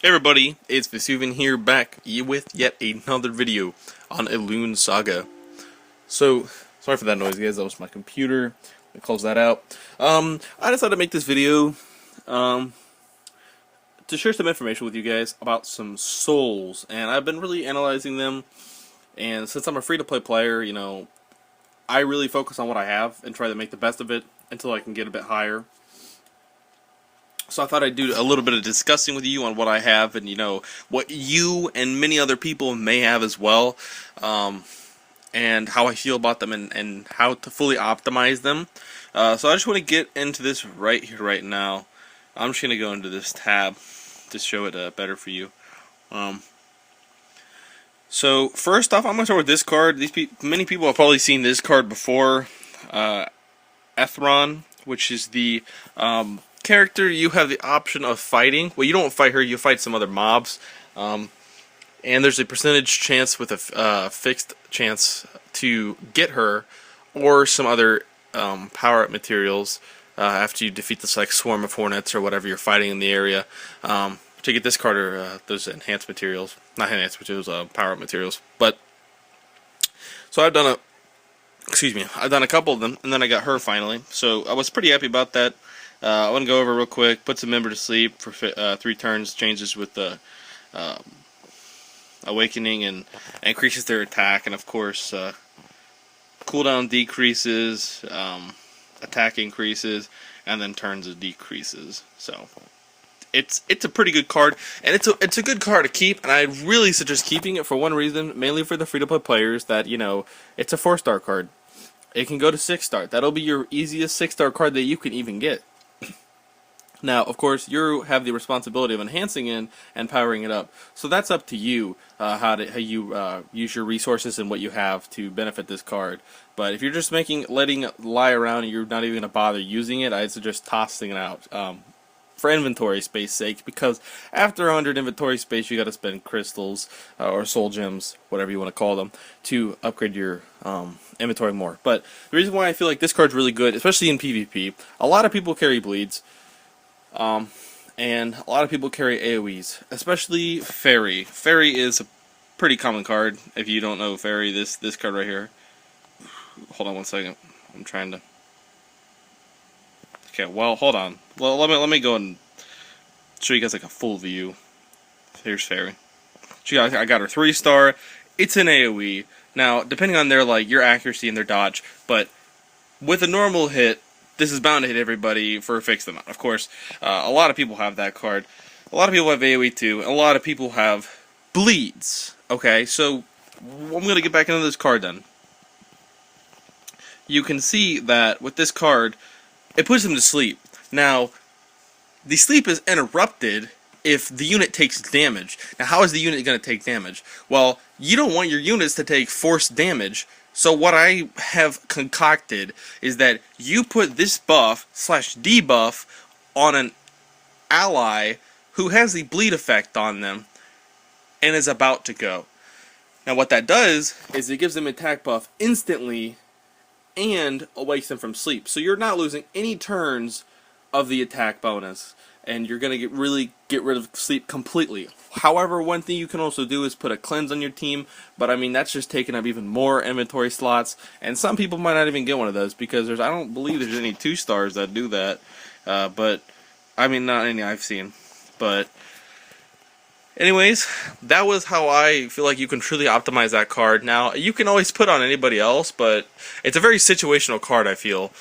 Hey everybody, it's Vesuviant here, back with yet another video on Elune Saga. So, sorry for that noise guys, that was my computer. Let me close that out. I decided to make this video to share some information with you guys about some souls, and I've been really analyzing them, and since I'm a free-to-play player, I really focus on what I have and try to make the best of it until I can get a bit higher. So I thought I'd do a little bit of discussing with you on what I have and, what you and many other people may have as well, and how I feel about them and how to fully optimize them. So I just want to get into this right here, right now. I'm just going to go into this tab to show it better for you. So first off, I'm going to start with this card. Many people have probably seen this card before. Ethron, which is the character you have the option of fighting. Well, you don't fight her, you fight some other mobs. And there's a percentage chance with a fixed chance to get her or some other power-up materials after you defeat this like swarm of hornets or whatever you're fighting in the area. To get this card or those enhanced materials. Not enhanced materials, power-up materials. But, so I've done a couple of them, and then I got her finally. So I was pretty happy about that. I want to go over real quick. Puts a member to sleep for 3 turns. Changes with the awakening and increases their attack. And of course, cooldown decreases, attack increases, and then turns it decreases. So it's a pretty good card, and it's a good card to keep. And I really suggest keeping it for one reason, mainly for the free-to-play players. That it's a 4-star card. It can go to 6-star. That'll be your easiest 6-star card that you can even get. Now, of course, you have the responsibility of enhancing it and powering it up. So that's up to you how you use your resources and what you have to benefit this card. But if you're just letting it lie around and you're not even going to bother using it, I'd suggest tossing it out for inventory space sake. Because after 100 inventory space, you got to spend crystals or soul gems, whatever you want to call them, to upgrade your inventory more. But the reason why I feel like this card's really good, especially in PvP, a lot of people carry bleeds. And a lot of people carry AoEs, especially Fairy. Fairy is a pretty common card. If you don't know Fairy, this card right here. Hold on one second. I'm trying to. Okay, well, hold on. Well, let me go and show you guys like a full view. Here's Fairy. I got her 3-star. It's an AoE. Now, depending on your accuracy and their dodge, but with a normal hit, this is bound to hit everybody for a fixed amount. Of course, a lot of people have that card. A lot of people have AoE too. And a lot of people have bleeds. Okay, so I'm going to get back into this card then. You can see that with this card, it puts them to sleep. Now, the sleep is interrupted if the unit takes damage. Now, how is the unit going to take damage? Well, you don't want your units to take forced damage. So what I have concocted is that you put this buff / debuff on an ally who has the bleed effect on them and is about to go. Now what that does is it gives them attack buff instantly and awakes them from sleep. So you're not losing any turns of the attack bonus, and you're going to really get rid of sleep completely. However, one thing you can also do is put a cleanse on your team, but I mean that's just taking up even more inventory slots, and some people might not even get one of those because I don't believe there's any 2-stars that do that. But I mean, not any I've seen. But anyways, that was how I feel like you can truly optimize that card. Now you can always put on anybody else, but it's a very situational card, I feel.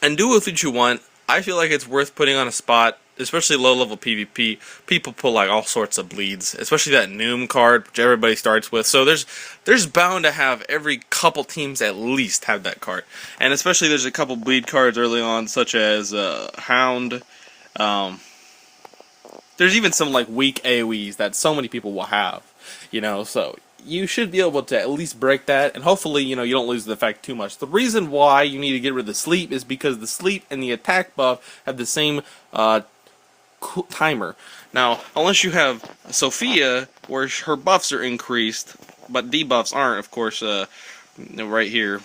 And do with what you want. I feel like it's worth putting on a spot, especially low-level PvP. People pull like all sorts of bleeds, especially that Noom card, which everybody starts with. So there's bound to have every couple teams at least have that card, and especially there's a couple bleed cards early on, such as Hound. There's even some like weak AoEs that so many people will have, so you should be able to at least break that, and hopefully, you don't lose the effect too much. The reason why you need to get rid of the sleep is because the sleep and the attack buff have the same timer. Now, unless you have Sophia, where her buffs are increased, but debuffs aren't, of course, right here.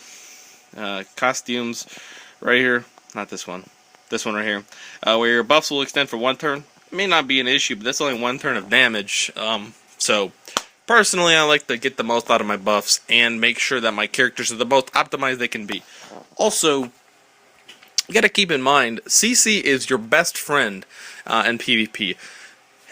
Costumes, right here. Not this one. This one right here. Where your buffs will extend for 1 turn. may not be an issue, but that's only one turn of damage. So personally, I like to get the most out of my buffs and make sure that my characters are the most optimized they can be. Also, you gotta keep in mind, CC is your best friend in PvP.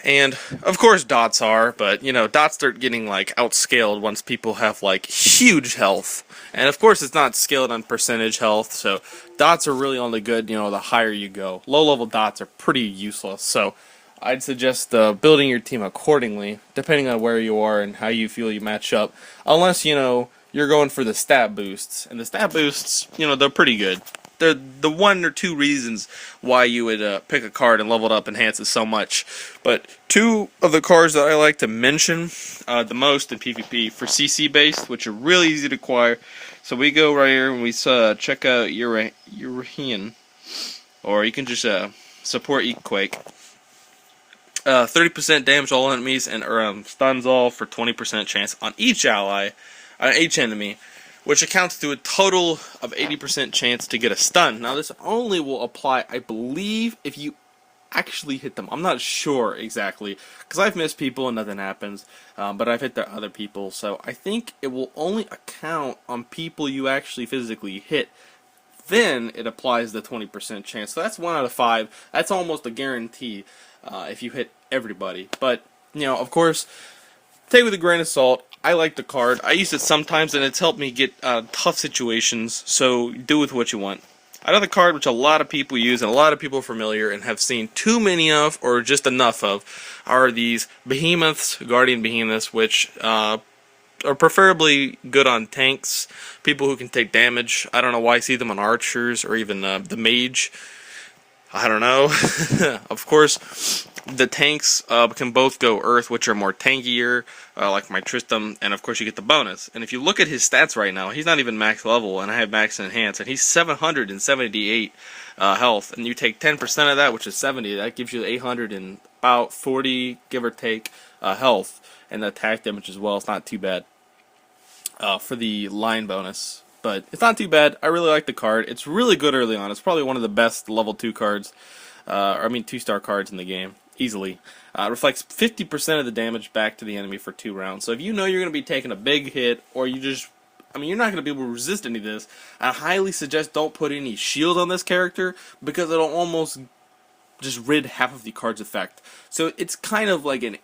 And, of course, dots are, but, you know, dots start getting, like, outscaled once people have, like, huge health. And, of course, it's not scaled on percentage health, so dots are really only good, you know, the higher you go. Low-level dots are pretty useless, so I'd suggest building your team accordingly, depending on where you are and how you feel you match up. Unless, you know, you're going for the stat boosts. And the stat boosts, you know, they're pretty good. They're the one or two reasons why you would pick a card and level it up, enhance it so much. But two of the cards that I like to mention the most in PvP for CC based, which are really easy to acquire. So we go right here and we check out Vesuviant, or you can just support Earthquake. 30% damage all enemies and stuns all for 20% chance on each each enemy, which accounts to a total of 80% chance to get a stun. Now this only will apply, I believe, if you actually hit them. I'm not sure exactly, because I've missed people and nothing happens, but I've hit the other people, so I think it will only account on people you actually physically hit. Then it applies the 20% chance. So that's 1 out of 5. That's almost a guarantee if you hit everybody. But, you know, of course, take it with a grain of salt. I like the card. I use it sometimes, and it's helped me get tough situations, so do with what you want. Another card which a lot of people use, and a lot of people are familiar, and have seen too many of, or just enough of, are these Behemoths, Guardian Behemoths, which are preferably good on tanks, people who can take damage. I don't know why I see them on archers, or even the mage. I don't know. Of course, the tanks can both go earth, which are more tankier, like my Tristram, and of course you get the bonus. And if you look at his stats right now, he's not even max level, and I have max enhance, and he's 778 health, and you take 10% of that, which is 70, that gives you 840, give or take, health, and the attack damage as well. It's not too bad for the line bonus. But it's not too bad. I really like the card. It's really good early on. It's probably one of the best level 2 cards, 2-star cards in the game, easily. It reflects 50% of the damage back to the enemy for 2 rounds. So if you know you're going to be taking a big hit, or you're not going to be able to resist any of this, I highly suggest don't put any shield on this character, because it'll almost just rid half of the card's effect. So it's kind of like an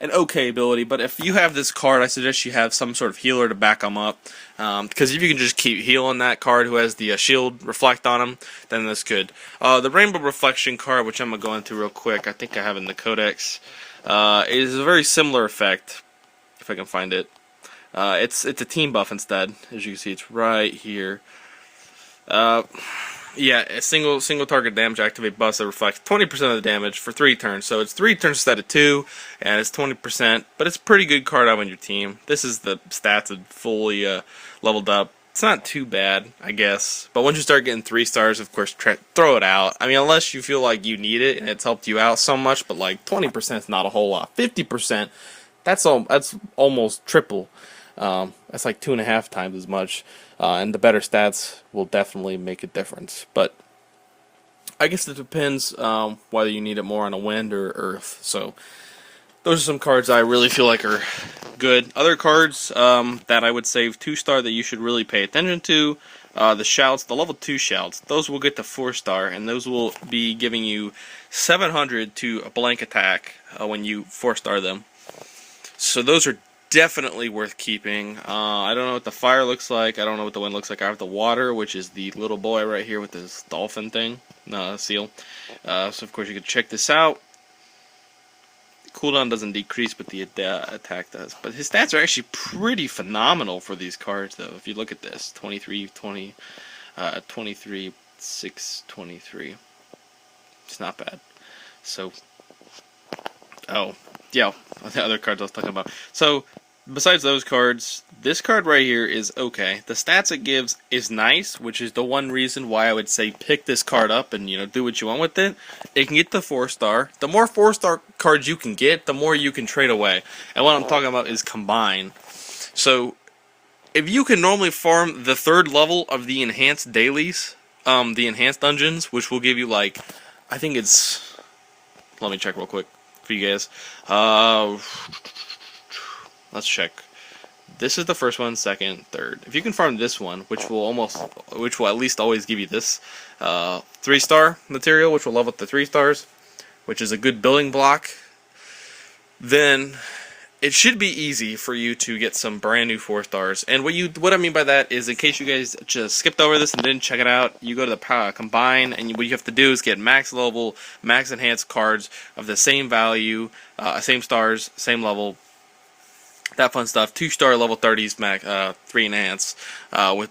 okay ability, but if you have this card, I suggest you have some sort of healer to back them up, because if you can just keep healing that card who has the shield reflect on him, then that's good. The Rainbow Reflection card, which I'm going to go into real quick, I think I have it in the Codex, is a very similar effect, if I can find it. It's a team buff instead. As you can see, it's right here. Yeah, a single target damage activate buffs that reflects 20% of the damage for 3 turns. So it's 3 turns instead of 2, and it's 20%. But it's a pretty good card out on your team. This is the stats of fully leveled up. It's not too bad, I guess. But once you start getting 3 stars, of course, throw it out. I mean, unless you feel like you need it and it's helped you out so much. But like 20% is not a whole lot. 50%, that's almost triple. That's like 2.5 times as much, and the better stats will definitely make a difference. But I guess it depends whether you need it more on a wind or earth. So those are some cards I really feel like are good. Other cards that I would say 2-star that you should really pay attention to, the shouts, the level 2 shouts. Those will get to 4-star, and those will be giving you 700 to a blank attack when you 4-star them. So those are definitely worth keeping. I don't know what the fire looks like. I don't know what the wind looks like. I have the water, which is the little boy right here with this dolphin thing, seal. So of course you can check this out. The cooldown doesn't decrease, but the attack does. But his stats are actually pretty phenomenal for these cards, though. If you look at this, 23, 20, 23, 6, 23. It's not bad. So, oh, yeah, the other cards I was talking about. So, besides those cards, this card right here is okay. The stats it gives is nice, which is the one reason why I would say pick this card up and, you know, do what you want with it. It can get the 4-star. The more 4-star cards you can get, the more you can trade away. And what I'm talking about is combine. So, if you can normally farm the 3rd level of the enhanced dailies, the enhanced dungeons, which will give you like, I think it's Let me check real quick for you guys. Let's check. This is the first one, second, third. If you can farm this one, which will at least always give you this 3-star material, which will level up to 3 stars, which is a good building block, then it should be easy for you to get some brand new 4 stars. And what I mean by that is, in case you guys just skipped over this and didn't check it out, you go to the combine, and what you have to do is get max level, max enhanced cards of the same value, same stars, same level, that fun stuff. 2-star level 30s max, 3 enhanced, with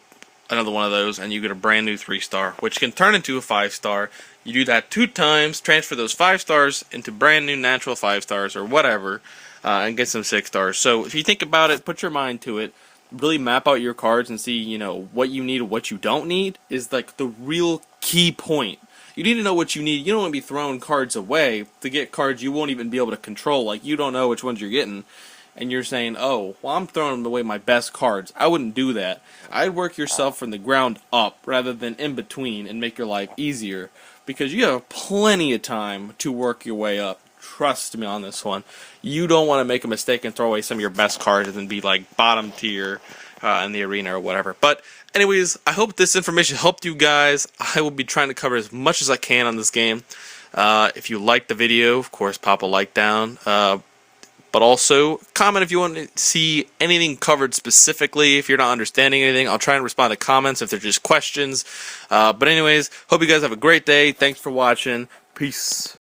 another one of those, and you get a brand new 3-star, which can turn into a 5-star. You do that 2 times, transfer those 5 stars into brand new natural 5 stars or whatever, and get some 6 stars. So if you think about it, put your mind to it, really map out your cards and see, you know, what you need and what you don't need is like the real key point. You need to know what you need. You don't want to be throwing cards away to get cards you won't even be able to control. Like, you don't know which ones you're getting, and you're saying, oh, well, I'm throwing away my best cards. I wouldn't do that. I'd work yourself from the ground up rather than in between and make your life easier, because you have plenty of time to work your way up. Trust me on this one. You don't want to make a mistake and throw away some of your best cards and then be like bottom tier in the arena or whatever. But anyways, I hope this information helped you guys. I will be trying to cover as much as I can on this game. If you liked the video, of course, pop a like down. But also, comment if you want to see anything covered specifically. If you're not understanding anything, I'll try and respond to comments if they're just questions. But anyways, hope you guys have a great day. Thanks for watching. Peace.